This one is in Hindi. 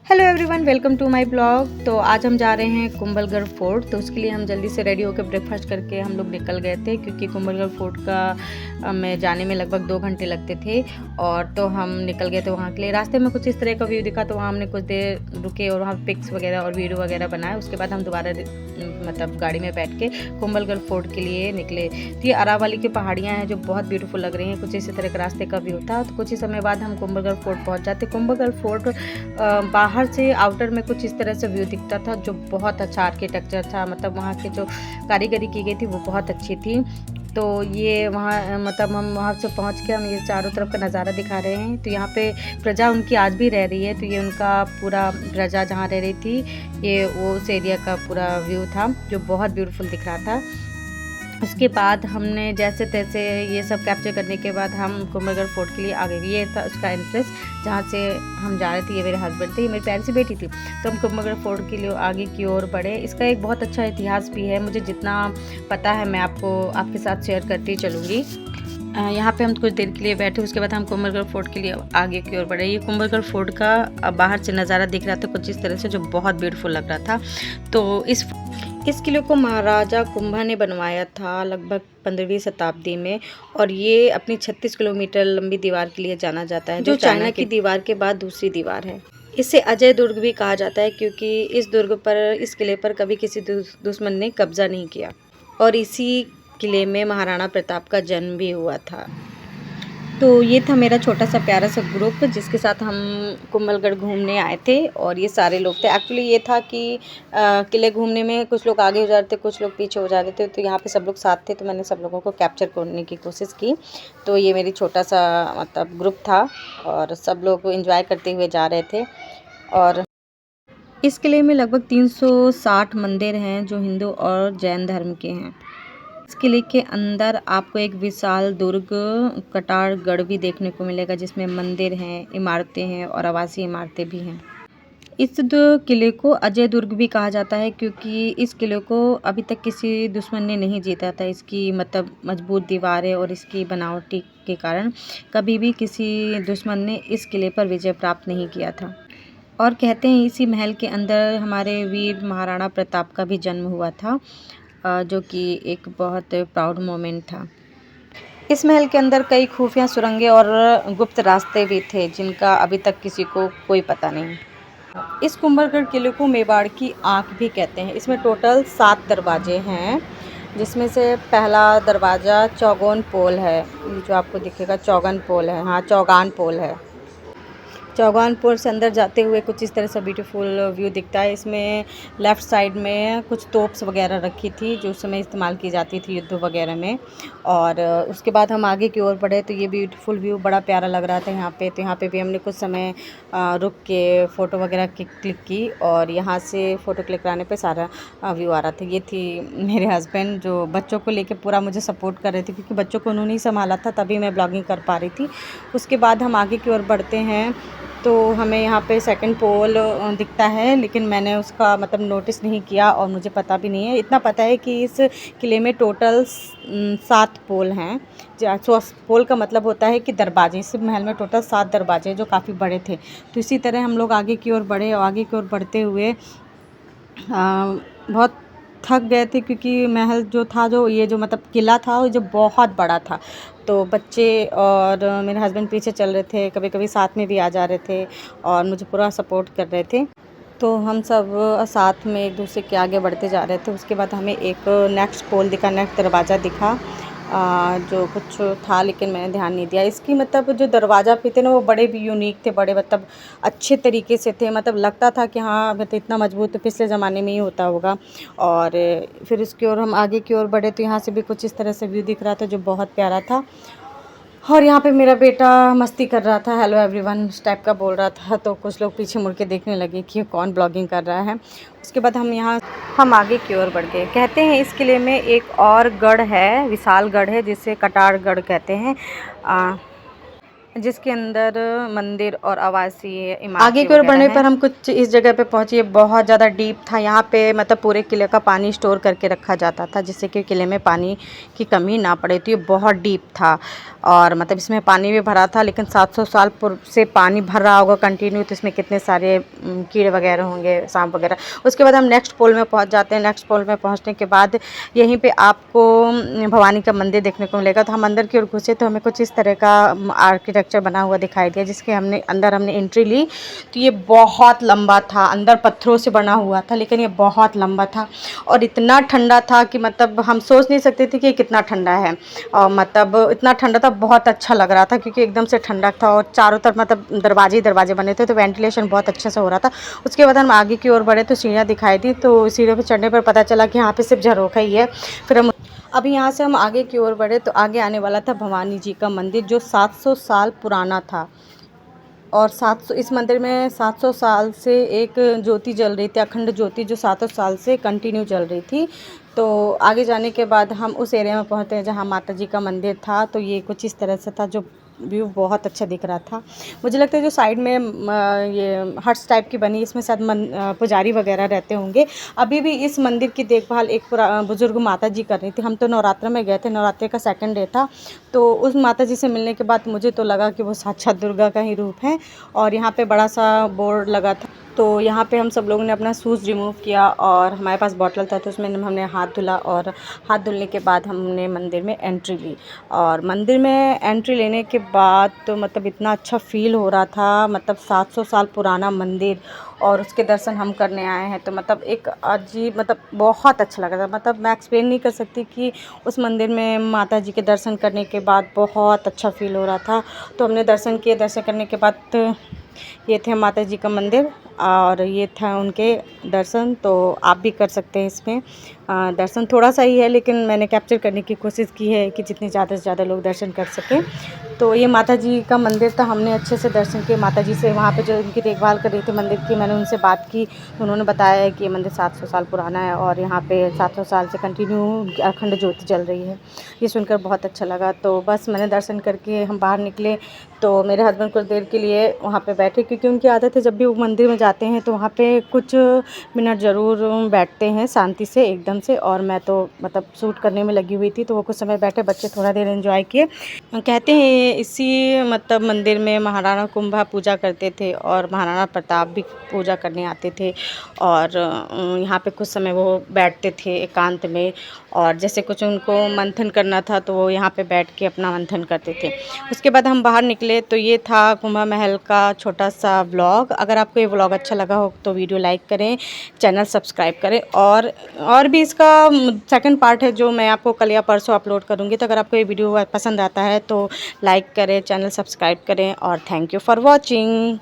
Hello everyone, welcome to my blog. तो आज हम जा रहे हैं कुंभलगढ़ फोर्ट। तो उसके लिए हम जल्दी से रेडी होकर ब्रेकफास्ट करके हम लोग निकल गए थे, क्योंकि कुंभलगढ़ फोर्ट का में जाने में लगभग 2 घंटे लगते थे। और तो हम निकल गए थे वहाँ के लिए। रास्ते में कुछ इस तरह का व्यू दिखा, तो वहाँ हमने कुछ देर रुके और वहाँ पिक्स वगैरह और वीडियो वगैरह बनाए। उसके बाद हम दोबारा मतलब गाड़ी में बैठ के कुंभलगढ़ फोर्ट के लिए निकले। तो ये अरावली की पहाड़ियाँ हैं जो बहुत ब्यूटीफुल लग रही हैं। कुछ इसी तरह का रास्ते का व्यू था। तो कुछ ही समय बाद हम कुंभलगढ़ फोर्ट पहुँच जाते। कुंभलगढ़ फोर्ट बाहर से आउटर में कुछ इस तरह से व्यू दिखता था, जो बहुत अच्छा आर्किटेक्चर था। मतलब वहाँ की जो कारीगरी की गई थी वो बहुत अच्छी थी। तो ये वहाँ मतलब हम वहाँ से पहुँच के हम ये चारों तरफ का नज़ारा दिखा रहे हैं। तो यहाँ पे प्रजा उनकी आज भी रह रही है। तो ये उनका पूरा प्रजा जहाँ रह रही थी, ये वो उस एरिया का पूरा व्यू था, जो बहुत ब्यूटीफुल दिख रहा था। उसके बाद हमने जैसे तैसे ये सब कैप्चर करने के बाद हम कुंभलगढ़ फोर्ट के लिए आ गए। ये था उसका एंट्रेंस जहाँ से हम जा रहे थे। ये मेरे हस्बैंड थे, ये मेरी प्यारी सी बेटी थी। तो हम कुंभलगढ़ फोर्ट के लिए आगे की ओर बढ़े। इसका एक बहुत अच्छा इतिहास भी है। मुझे जितना पता है मैं आपके साथ शेयर करती चलूँगी। यहाँ पे हम कुछ देर के लिए बैठे। उसके बाद हम कुंभलगढ़ फोर्ट के लिए आगे की ओर बढ़े। ये कुंभलगढ़ फोर्ट का बाहर से नज़ारा दिख रहा था कुछ इस तरह से, जो बहुत ब्यूटीफुल लग रहा था। तो इस किले को महाराजा कुंभा ने बनवाया था लगभग 15वीं शताब्दी में। और ये अपनी 36 किलोमीटर लंबी दीवार के लिए जाना जाता है, जो चाइना की दीवार के बाद दूसरी दीवार है। इसे अजय दुर्ग भी कहा जाता है, क्योंकि इस किले पर कभी किसी दुश्मन ने कब्जा नहीं किया। और इसी किले में महाराणा प्रताप का जन्म भी हुआ था। तो ये था मेरा छोटा सा प्यारा सा ग्रुप, जिसके साथ हम कुंभलगढ़ घूमने आए थे। और ये सारे लोग थे। एक्चुअली ये था कि किले घूमने में कुछ लोग आगे हो जा रहे थे, कुछ लोग पीछे हो जा रहे थे। तो यहाँ पे सब लोग साथ थे, तो मैंने सब लोगों को कैप्चर करने की कोशिश की। तो ये मेरी छोटा सा मतलब ग्रुप था, और सब लोग एंजॉय करते हुए जा रहे थे। और इस किले में लगभग 360 मंदिर हैं, जो हिंदू और जैन धर्म के हैं। इस किले के अंदर आपको एक विशाल दुर्ग कटारगढ़ भी देखने को मिलेगा, जिसमें मंदिर हैं, इमारतें हैं और आवासीय इमारतें भी हैं। इस किले को अजय दुर्ग भी कहा जाता है, क्योंकि इस किले को अभी तक किसी दुश्मन ने नहीं जीता था। इसकी मतलब मजबूत दीवारें और इसकी बनावटी के कारण कभी भी किसी दुश्मन ने इस किले पर विजय प्राप्त नहीं किया था। और कहते हैं इसी महल के अंदर हमारे वीर महाराणा प्रताप का भी जन्म हुआ था, जो कि एक बहुत प्राउड मोमेंट था। इस महल के अंदर कई खुफिया सुरंगें और गुप्त रास्ते भी थे, जिनका अभी तक किसी को कोई पता नहीं। इस कुंभलगढ़ किले को मेवाड़ की आँख भी कहते हैं। इसमें टोटल 7 दरवाजे हैं, जिसमें से पहला दरवाज़ा चौगोन पोल है। ये जो आपको दिखेगा चौगन पोल है, हाँ चौगान पोल है। चौगानपुर से अंदर जाते हुए कुछ इस तरह से ब्यूटीफुल व्यू दिखता है। इसमें लेफ़्ट साइड में कुछ तोप्स वगैरह रखी थी, जो उस समय इस्तेमाल की जाती थी युद्ध वगैरह में। और उसके बाद हम आगे की ओर बढ़े, तो ये ब्यूटीफुल व्यू बड़ा प्यारा लग रहा था यहाँ पे। तो यहाँ पे भी हमने कुछ समय रुक के फ़ोटो वगैरह क्लिक की। और यहाँ से फ़ोटो क्लिक कराने पे सारा व्यू आ रहा था। ये थी मेरे हस्बैंड, जो बच्चों को लेके पूरा मुझे सपोर्ट कर रहे थे, क्योंकि बच्चों को उन्होंने ही संभाला था, तभी मैं ब्लॉगिंग कर पा रही थी। उसके बाद हम आगे की ओर बढ़ते हैं, तो हमें यहाँ पे सेकंड पोल दिखता है, लेकिन मैंने उसका मतलब नोटिस नहीं किया और मुझे पता भी नहीं है। इतना पता है कि इस किले में टोटल 7 पोल हैं। पोल का मतलब होता है कि दरवाजे। इस महल में टोटल 7 दरवाजे, जो काफ़ी बड़े थे। तो इसी तरह हम लोग आगे की ओर बढ़े, और आगे की ओर बढ़ते हुए बहुत थक गए थे, क्योंकि महल जो था, जो ये जो मतलब किला था, वो जो बहुत बड़ा था। तो बच्चे और मेरे हस्बैंड पीछे चल रहे थे, कभी कभी साथ में भी आ जा रहे थे और मुझे पूरा सपोर्ट कर रहे थे। तो हम सब साथ में एक दूसरे के आगे बढ़ते जा रहे थे। उसके बाद हमें एक नेक्स्ट पोल दिखा, नेक्स्ट दरवाज़ा दिखा, जो कुछ था, लेकिन मैंने ध्यान नहीं दिया। इसकी मतलब जो दरवाज़ा पे थे ना, वो बड़े भी यूनिक थे, बड़े मतलब अच्छे तरीके से थे। मतलब लगता था कि हाँ मतलब इतना मजबूत तो पिछले ज़माने में ही होता होगा। और फिर उसकी ओर हम आगे की ओर बढ़े, तो यहाँ से भी कुछ इस तरह से व्यू दिख रहा था, जो बहुत प्यारा था। और यहाँ पे मेरा बेटा मस्ती कर रहा था, हेलो एवरीवन इस टाइप का बोल रहा था। तो कुछ लोग पीछे मुड़ के देखने लगे कि कौन ब्लॉगिंग कर रहा है। उसके बाद हम आगे की ओर बढ़ गए। कहते हैं इस किले में एक और गढ़ है, विशाल गढ़ है, जिसे कटारगढ़ कहते हैं। जिसके अंदर मंदिर और आवासीय इमारतें आगे की ओर बढ़ने पर हम कुछ इस जगह पे पहुंचे। ये बहुत ज़्यादा डीप था। यहाँ पे मतलब पूरे किले का पानी स्टोर करके रखा जाता था, जिससे कि किले में पानी की कमी ना पड़े। तो ये बहुत डीप था और मतलब इसमें पानी भी भरा था, लेकिन 700 साल से पानी भर रहा होगा कंटिन्यू, तो इसमें कितने सारे कीड़े वगैरह होंगे, सांप वगैरह। उसके बाद हम नेक्स्ट पोल में पहुँच जाते हैं। नेक्स्ट पोल में पहुँचने के बाद यहीं पे आपको भवानी का मंदिर देखने को मिलेगा। तो हम अंदर की ओर घुसे तो हमें कुछ इस तरह का आर्किटेक्चर बना हुआ दिखाई दिया, जिसके अंदर हमने एंट्री ली। तो ये बहुत लंबा था, अंदर पत्थरों से बना हुआ था, लेकिन ये बहुत लंबा था और इतना ठंडा था कि मतलब हम सोच नहीं सकते थे कि कितना ठंडा है। और मतलब इतना ठंडा था, बहुत अच्छा लग रहा था क्योंकि एकदम से ठंडा था और चारों तरफ मतलब दरवाजे बने थे, तो वेंटिलेशन बहुत अच्छे से हो रहा था। उसके बाद हम आगे की ओर बढ़े तो सीढ़ियाँ दिखाई दी। तो सीढ़ियों पर चढ़ने पर पता चला कि यहाँ पे सिर्फ झरोखा ही है। फिर हम अभी यहाँ से हम आगे की ओर बढ़े तो आगे आने वाला था भवानी जी का मंदिर, जो 700 साल पुराना था। और 700 इस मंदिर में 700 साल से एक ज्योति जल रही थी, अखंड ज्योति, जो 700 साल से कंटिन्यू जल रही थी। तो आगे जाने के बाद हम उस एरिया में पहुँचते हैं जहाँ माता जी का मंदिर था। तो ये कुछ इस तरह से था, जो व्यू बहुत अच्छा दिख रहा था। मुझे लगता है जो साइड में ये हट्स टाइप की बनी, इसमें शायद पुजारी वगैरह रहते होंगे। अभी भी इस मंदिर की देखभाल एक बुजुर्ग माता जी कर रही थी। हम तो नवरात्र में गए थे, नवरात्रि का सेकंड डे था। तो उस माता जी से मिलने के बाद मुझे तो लगा कि वो साक्षात दुर्गा का ही रूप है। और यहाँ पे बड़ा सा बोर्ड लगा था। तो यहाँ पे हम सब लोगों ने अपना शूज़ रिमूव किया और हमारे पास बॉटल था, तो उसमें हमने हाथ धुला और हाथ धुलने के बाद हमने मंदिर में एंट्री ली। और मंदिर में एंट्री लेने के बाद तो मतलब इतना अच्छा फ़ील हो रहा था, मतलब 700 साल पुराना मंदिर और उसके दर्शन हम करने आए हैं। तो मतलब एक अजीब, मतलब बहुत अच्छा लग रहा था। मतलब मैं एक्सप्लेन नहीं कर सकती कि उस मंदिर में माता जी के दर्शन करने के बाद बहुत अच्छा फ़ील हो रहा था। तो हमने दर्शन किए। दर्शन करने के बाद ये थे माता जी का मंदिर और ये था उनके दर्शन। तो आप भी कर सकते हैं इसमें दर्शन। थोड़ा सा ही है, लेकिन मैंने कैप्चर करने की कोशिश की है कि जितने ज़्यादा से ज़्यादा लोग दर्शन कर सकें। तो ये माता जी का मंदिर था, हमने अच्छे से दर्शन किए। माता जी से वहाँ पे जो उनकी देखभाल कर रही थी मंदिर की, मैंने उनसे बात की। उन्होंने बताया है कि ये मंदिर 700 साल पुराना है और यहाँ पे 700 साल से कंटिन्यू अखंड ज्योति जल रही है। ये सुनकर बहुत अच्छा लगा। तो बस मैंने दर्शन करके हम बाहर निकले। तो मेरे हस्बैंड कुछ देर के लिए वहाँ पे बैठे, क्योंकि उनकी आदत है जब भी वो मंदिर में जाते हैं तो वहाँ पे कुछ मिनट ज़रूर बैठते हैं शांति से एकदम से। और मैं तो मतलब शूट करने में लगी हुई थी, तो वो कुछ समय बैठे, बच्चे थोड़ा देर एंजॉय किए। कहते हैं इसी मतलब मंदिर में महाराणा कुंभा पूजा करते थे और महाराणा प्रताप भी पूजा करने आते थे। और यहाँ पे कुछ समय वो बैठते थे एकांत में, और जैसे कुछ उनको मंथन करना था तो वो यहाँ पे बैठ के अपना मंथन करते थे। उसके बाद हम बाहर निकले। तो ये था कुंभा महल का छोटा सा व्लॉग। अगर आपको ये व्लॉग अच्छा लगा हो तो वीडियो लाइक करें, चैनल सब्सक्राइब करें। और भी इसका सेकंड पार्ट है जो मैं आपको कल या परसों अपलोड करूँगी। तो अगर आपको ये वीडियो पसंद आता है तो लाइक करें, चैनल सब्सक्राइब करें और थैंक यू फॉर वॉचिंग।